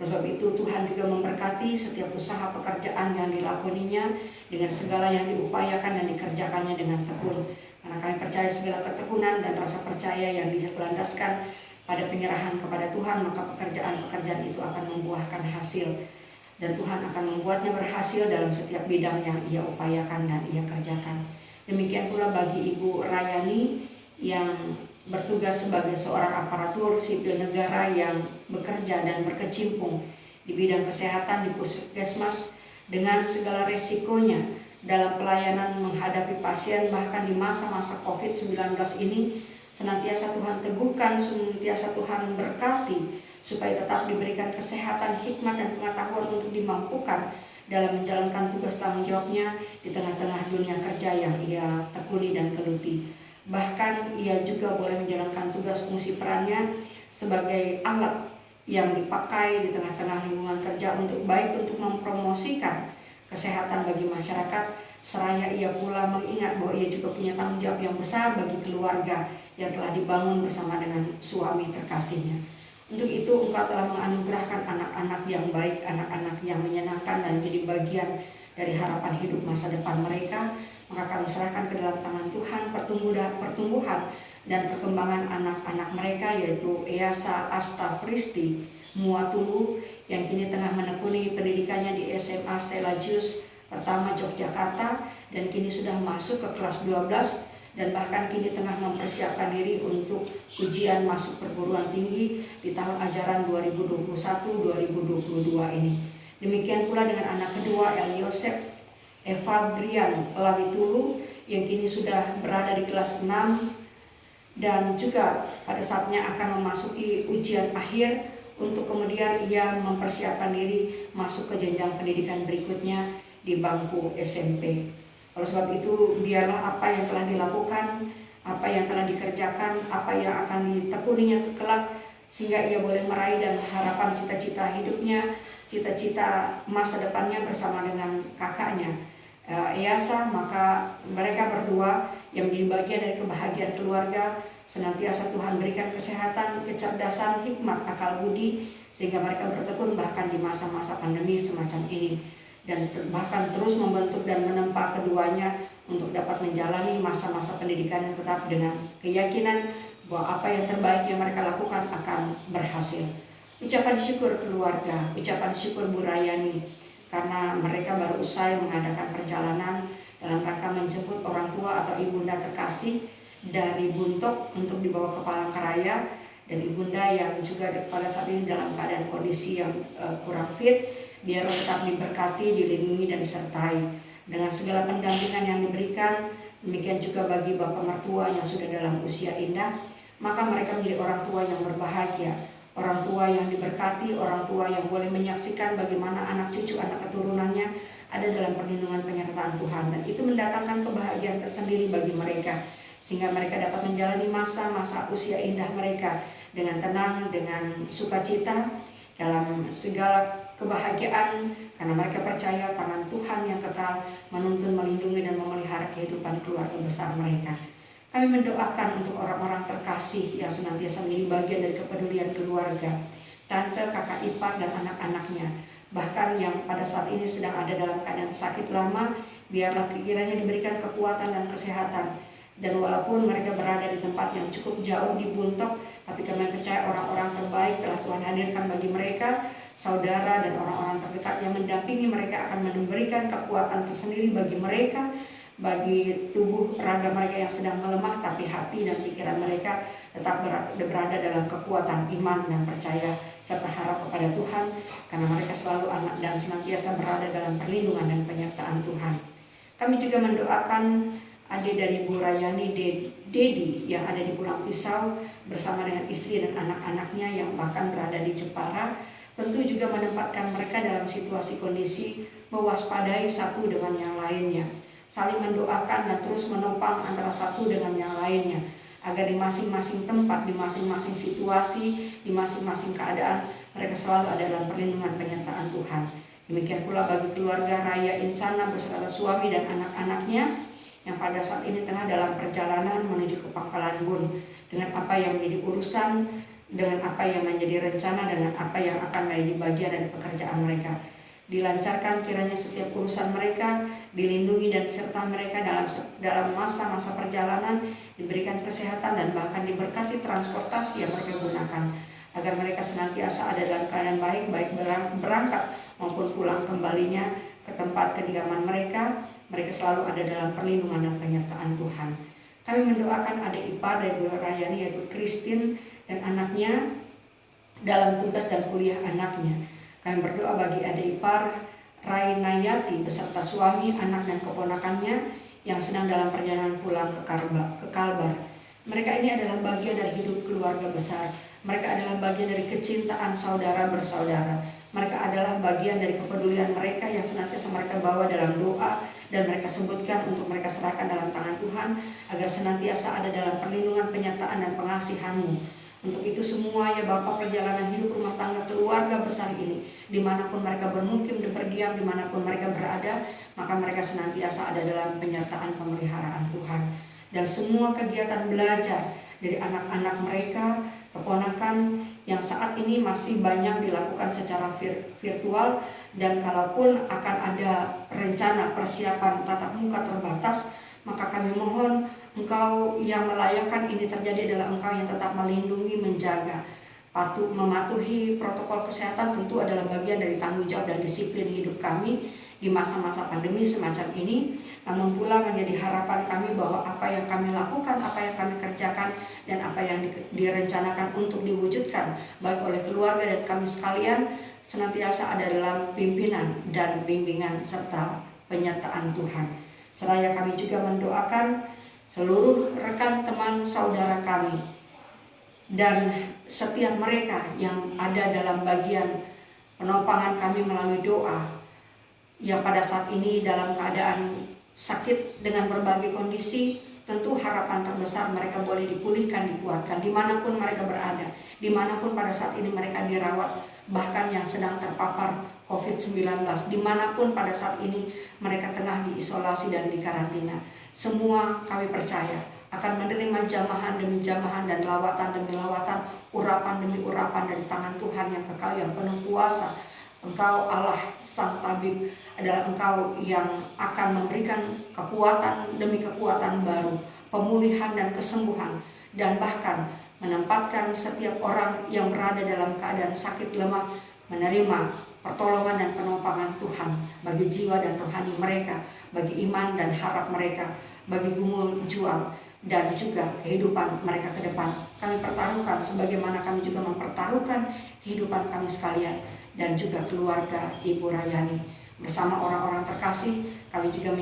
Oleh sebab itu Tuhan juga memberkati setiap usaha pekerjaan yang dilakoninya dengan segala yang diupayakan dan dikerjakannya dengan tekun. Karena kami percaya segala ketekunan dan rasa percaya yang dilandaskan pada penyerahan kepada Tuhan, maka pekerjaan-pekerjaan itu akan membuahkan hasil. Dan Tuhan akan membuatnya berhasil dalam setiap bidang yang ia upayakan dan ia kerjakan. Demikian pula bagi Ibu Rayani yang bertugas sebagai seorang aparatur sipil negara yang bekerja dan berkecimpung di bidang kesehatan di puskesmas dengan segala resikonya dalam pelayanan menghadapi pasien, bahkan di masa-masa COVID-19 ini. Senantiasa Tuhan teguhkan, senantiasa Tuhan berkati, supaya tetap diberikan kesehatan, hikmat, dan pengetahuan untuk dimampukan dalam menjalankan tugas tanggung jawabnya di tengah-tengah dunia kerja yang ia tekuni dan geluti. Bahkan ia juga boleh menjalankan tugas fungsi perannya sebagai alat yang dipakai di tengah-tengah lingkungan kerja untuk mempromosikan kesehatan bagi masyarakat, seraya ia pula mengingat bahwa ia juga punya tanggung jawab yang besar bagi keluarga yang telah dibangun bersama dengan suami terkasihnya. Untuk itu Engkau telah menganugerahkan anak-anak yang baik, anak-anak yang menyenangkan dan menjadi bagian dari harapan hidup masa depan mereka. Maka kami serahkan ke dalam tangan Tuhan pertumbuhan dan perkembangan anak-anak mereka, yaitu Easa Astafristi Muatulu yang kini tengah menekuni pendidikannya di SMA Stella Jus Pertama Yogyakarta dan kini sudah masuk ke kelas 12 dan bahkan kini tengah mempersiapkan diri untuk ujian masuk perguruan tinggi di tahun ajaran 2021-2022 ini. Demikian pula dengan anak kedua El Yosef Eva Brian Lawitulu yang kini sudah berada di kelas 6 dan juga pada saatnya akan memasuki ujian akhir untuk kemudian ia mempersiapkan diri masuk ke jenjang pendidikan berikutnya di bangku SMP. Oleh sebab itu biarlah apa yang telah dilakukan, apa yang telah dikerjakan, apa yang akan ditekuninya kelak, sehingga ia boleh meraih dan harapan cita-cita hidupnya, cita-cita masa depannya bersama dengan kakaknya Easa. Maka mereka berdua yang menjadi bagian dari kebahagiaan keluarga, senantiasa Tuhan berikan kesehatan, kecerdasan, hikmat, akal budi, sehingga mereka bertekun bahkan di masa-masa pandemi semacam ini, dan bahkan terus membentuk dan menempa keduanya untuk dapat menjalani masa-masa pendidikannya tetap dengan keyakinan bahwa apa yang terbaik yang mereka lakukan akan berhasil. Ucapan syukur keluarga, ucapan syukur Bu Rayani, karena mereka baru usai mengadakan perjalanan dalam rangka menjemput orang tua atau ibunda terkasih dari Buntok untuk dibawa ke Palangkaraya, dan ibunda yang juga pada saat ini dalam keadaan kondisi yang kurang fit. Biar tetap diberkati, dilindungi, dan disertai dengan segala pendampingan yang diberikan. Demikian juga bagi bapak mertua yang sudah dalam usia indah, maka mereka menjadi orang tua yang berbahagia, orang tua yang diberkati, orang tua yang boleh menyaksikan bagaimana anak cucu, anak keturunannya ada dalam perlindungan penyertaan Tuhan, dan itu mendatangkan kebahagiaan tersendiri bagi mereka, sehingga mereka dapat menjalani masa-masa usia indah mereka dengan tenang, dengan sukacita, dalam segala kebahagiaan, karena mereka percaya tangan Tuhan yang kekal menuntun, melindungi, dan memelihara kehidupan keluarga besar mereka. Kami mendoakan untuk orang-orang terkasih yang senantiasa menjadi bagian dari kepedulian keluarga, tante, kakak ipar, dan anak-anaknya. bahkan yang pada saat ini sedang ada dalam keadaan sakit lama, biarlah kiranya diberikan kekuatan dan kesehatan. Dan walaupun mereka berada di tempat yang cukup jauh di Buntok, tapi kami percaya orang-orang terbaik telah Tuhan hadirkan bagi mereka, saudara dan orang-orang terdekat yang mendampingi mereka akan memberikan kekuatan tersendiri bagi mereka, bagi tubuh raga mereka yang sedang melemah, tapi hati dan pikiran mereka tetap berada dalam kekuatan iman dan percaya serta harap kepada Tuhan, karena mereka selalu anak dan senantiasa berada dalam perlindungan dan penyertaan Tuhan. Kami juga mendoakan adik dari Bu Rayani, Dedi, yang ada di Pulang Pisau bersama dengan istri dan anak-anaknya yang bahkan berada di Jepara. Tentu juga menempatkan mereka dalam situasi kondisi mewaspadai satu dengan yang lainnya, saling mendoakan dan terus menopang antara satu dengan yang lainnya, agar di masing-masing tempat, di masing-masing situasi, di masing-masing keadaan mereka selalu ada dalam perlindungan penyertaan Tuhan. Demikian pula bagi keluarga Raya Insana beserta suami dan anak-anaknya yang pada saat ini tengah dalam perjalanan menuju ke Pangkalan Bun, dengan apa yang menjadi urusan, dengan apa yang menjadi rencana, dengan apa yang akan menjadi bagian dari pekerjaan mereka. Dilancarkan kiranya setiap urusan mereka, dilindungi dan serta mereka dalam masa-masa perjalanan, diberikan kesehatan dan bahkan diberkati transportasi yang mereka gunakan, agar mereka senantiasa ada dalam keadaan baik, baik berangkat maupun pulang kembalinya ke tempat kediaman mereka. Mereka selalu ada dalam perlindungan dan penyertaan Tuhan. Kami mendoakan adik ipar dari Bu Rayani, yaitu Christine dan anaknya dalam tugas dan kuliah anaknya. Kami berdoa bagi adik ipar Rainayati beserta suami, anak dan keponakannya yang sedang dalam perjalanan pulang ke Kalbar. Mereka ini adalah bagian dari hidup keluarga besar. Mereka adalah bagian dari kecintaan saudara bersaudara. Mereka adalah bagian dari kepedulian mereka yang senantiasa mereka bawa dalam doa, dan mereka sebutkan untuk mereka serahkan dalam tangan Tuhan, agar senantiasa ada dalam perlindungan, penyertaan dan pengasihan-Mu. Untuk itu semua ya Bapa, perjalanan hidup rumah tangga keluarga besar ini, dimanapun mereka bermukim dan berdiam, dimanapun mereka berada, maka mereka senantiasa ada dalam penyertaan pemeliharaan Tuhan. Dan semua kegiatan belajar dari anak-anak mereka, keponakan yang saat ini masih banyak dilakukan secara virtual, dan kalaupun akan ada rencana persiapan tatap muka terbatas, maka kami mohon Engkau yang melayakan ini terjadi adalah Engkau yang tetap melindungi, menjaga, mematuhi protokol kesehatan tentu adalah bagian dari tanggung jawab dan disiplin hidup kami di masa-masa pandemi semacam ini. Namun pula menjadi harapan kami bahwa apa yang kami lakukan, apa yang kami kerjakan, dan apa yang direncanakan untuk diwujudkan baik oleh keluarga dan kami sekalian senantiasa ada dalam pimpinan dan bimbingan serta penyertaan Tuhan. Seraya kami juga mendoakan seluruh rekan teman saudara kami dan setiap mereka yang ada dalam bagian penopangan kami melalui doa, yang pada saat ini dalam keadaan sakit dengan berbagai kondisi. Tentu harapan terbesar mereka boleh dipulihkan, dikuatkan dimanapun mereka berada, dimanapun pada saat ini mereka dirawat, bahkan yang sedang terpapar COVID-19, dimanapun pada saat ini mereka tengah diisolasi dan dikarantina. Semua kami percaya akan menerima jamahan demi jamahan dan lawatan demi lawatan, urapan demi urapan dari tangan Tuhan yang kekal, yang penuh kuasa. Engkau Allah Sang Tabib adalah Engkau yang akan memberikan kekuatan demi kekuatan baru, pemulihan dan kesembuhan, dan bahkan menempatkan setiap orang yang berada dalam keadaan sakit lemah menerima pertolongan dan penopangan Tuhan bagi jiwa dan rohani mereka, bagi iman dan harap mereka, bagi gumul juang dan juga kehidupan mereka ke depan. Kami pertaruhkan sebagaimana kami juga mempertaruhkan kehidupan kami sekalian dan juga keluarga Ibu Rayani. Bersama orang-orang terkasih, kami juga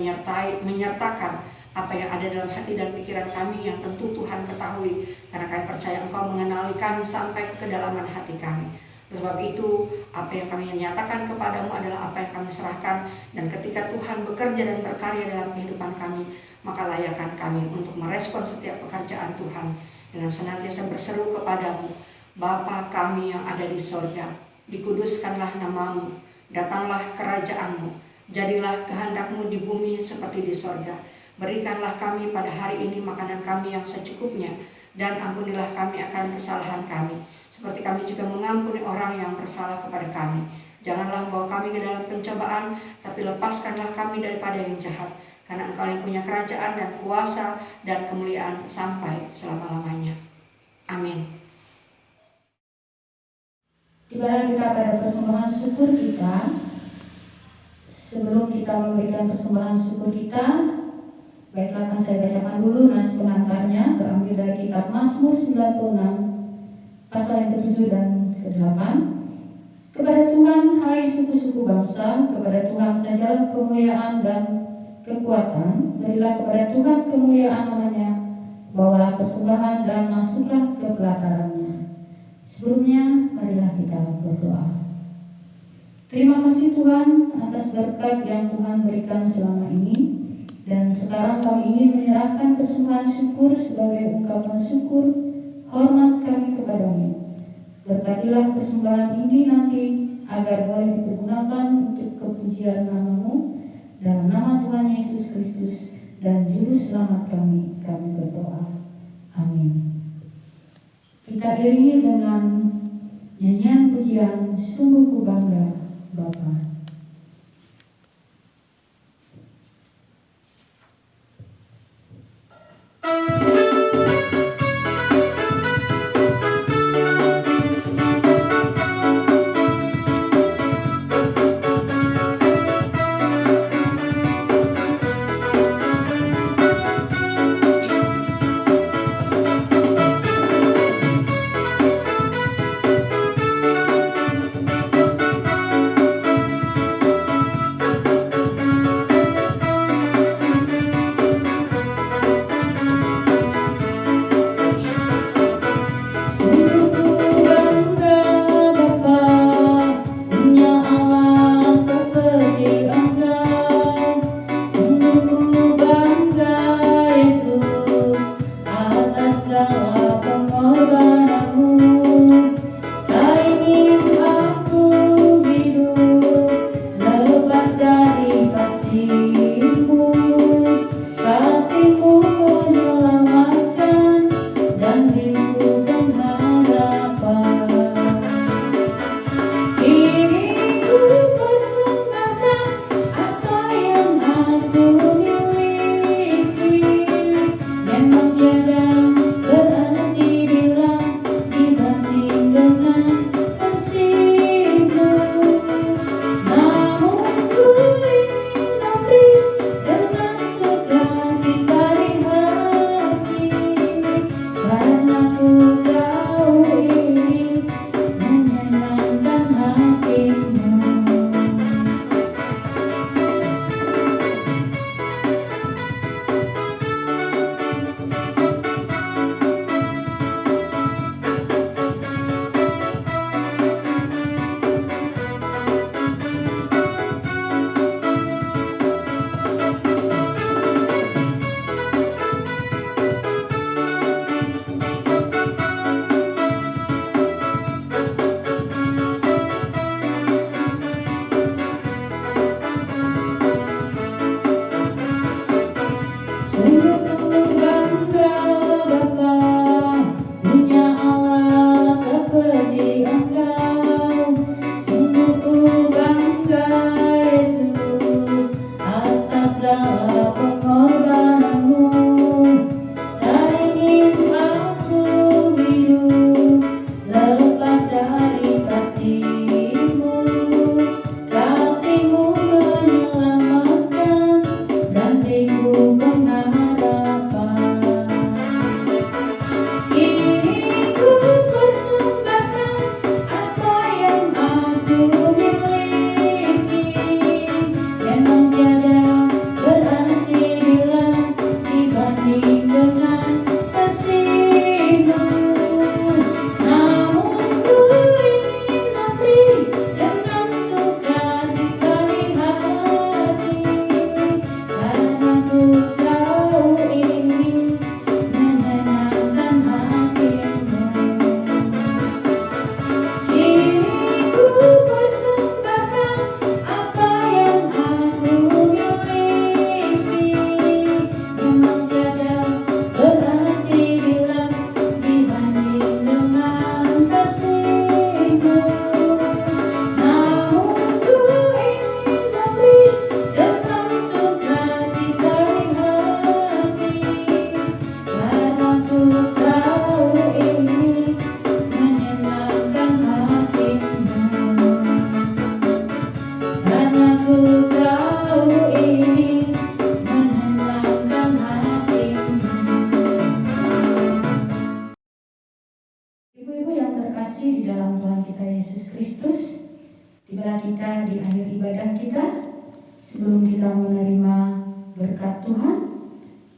menyertakan apa yang ada dalam hati dan pikiran kami yang tentu Tuhan ketahui, karena kami percaya Engkau mengenali kami sampai ke kedalaman hati kami. Sebab itu, apa yang kami nyatakan kepadamu adalah apa yang kami serahkan, dan ketika Tuhan bekerja dan berkarya dalam kehidupan kami, maka layakkan kami untuk merespon setiap pekerjaan Tuhan dengan senantiasa berseru kepadamu, Bapa kami yang ada di sorga, dikuduskanlah namamu, datanglah kerajaanmu, jadilah kehendakmu di bumi seperti di sorga. Berikanlah kami pada hari ini makanan kami yang secukupnya, dan ampunilah kami akan kesalahan kami, seperti kami juga mengampuni orang yang bersalah kepada kami. Janganlah membawa kami ke dalam pencobaan, tapi lepaskanlah kami daripada yang jahat. Karena Engkau yang punya kerajaan dan kuasa dan kemuliaan sampai selama-lamanya. Amin. Tibalah kita pada persembahan syukur kita. Sebelum kita memberikan persembahan syukur kita, baiklah akan saya bacakan dulu nas pengantarnya, terambil dari kitab Mazmur 96 pasal yang ke-7 dan ke-8. Kepada Tuhan, hai suku-suku bangsa, kepada Tuhan sajalah kemuliaan dan kekuatan. Berilah kepada Tuhan kemuliaan namanya, bawalah persembahan dan masuklah ke pelatarannya. Sebelumnya, marilah kita berdoa. Terima kasih Tuhan atas berkat yang Tuhan berikan selama ini. Dan sekarang kami ingin menyerahkan persembahan syukur sebagai ungkapan syukur hormat kami kepadamu. Berkatilah persembahan ini nanti agar boleh dipergunakan untuk kepujian nama-Mu. Dalam nama Tuhan Yesus Kristus dan Juru Selamat kami berdoa. Amin. Kita iringi dengan nyanyian pujian Sungguh Ku Bangga Bapa. dalam Tuhan kita Yesus Kristus, tibalah kita di akhir ibadah kita. Sebelum kita menerima berkat Tuhan,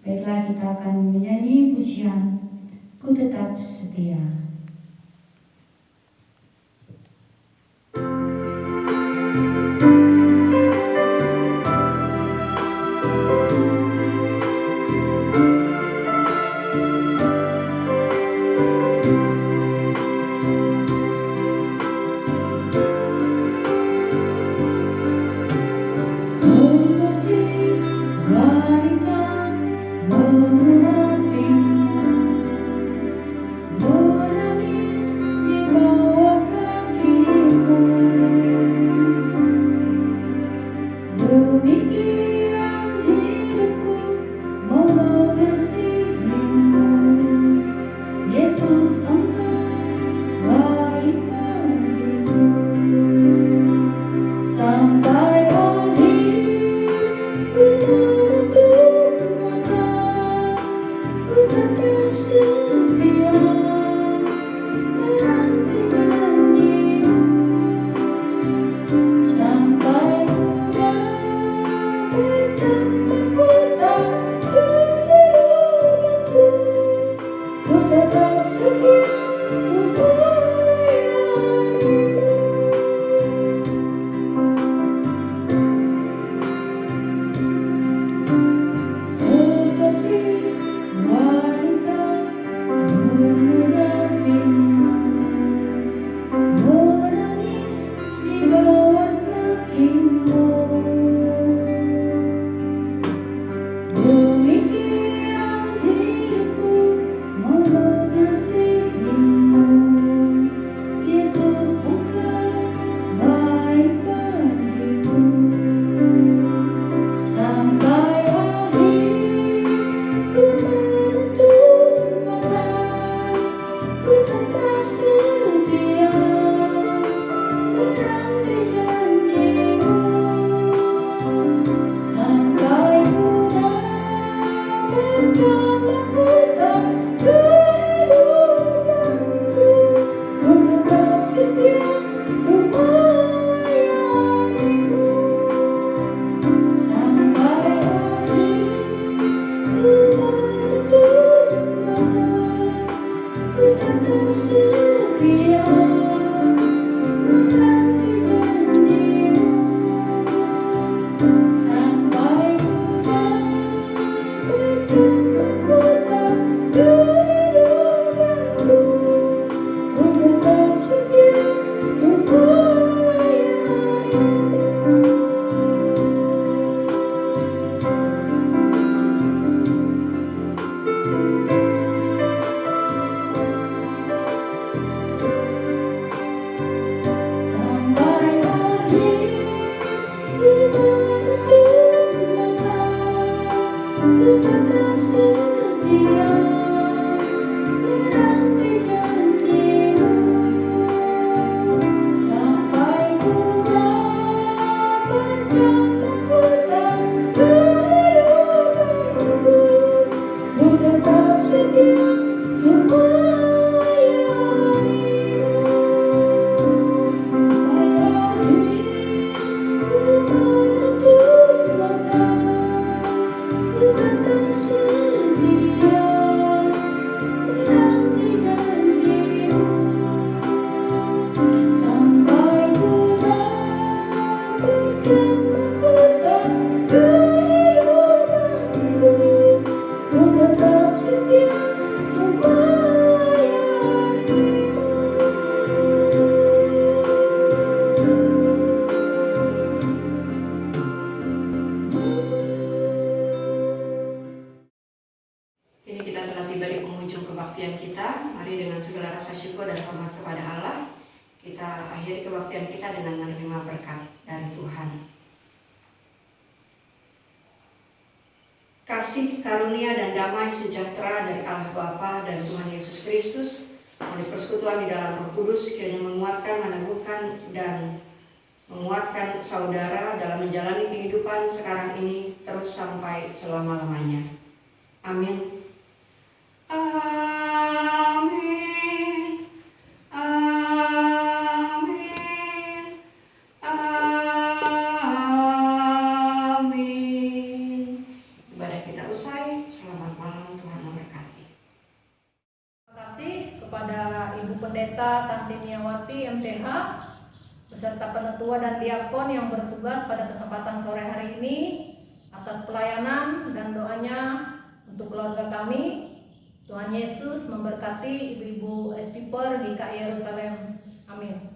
baiklah kita akan menyanyi pujian Ku Tetap Setia. Kasih, karunia, dan damai sejahtera dari Allah Bapa dan Tuhan Yesus Kristus, melalui persekutuan di dalam Roh Kudus, kiranya menguatkan, meneguhkan, dan menguatkan saudara dalam menjalani kehidupan sekarang ini terus sampai selama-lamanya. Amin. Amin. Amin. kepada Ibu Pendeta Santi Miawati MTH beserta penetua dan diakon yang bertugas pada kesempatan sore hari ini atas pelayanan dan doanya untuk keluarga kami. Tuhan Yesus memberkati ibu-ibu SPPer GKI Yerusalem. Amin.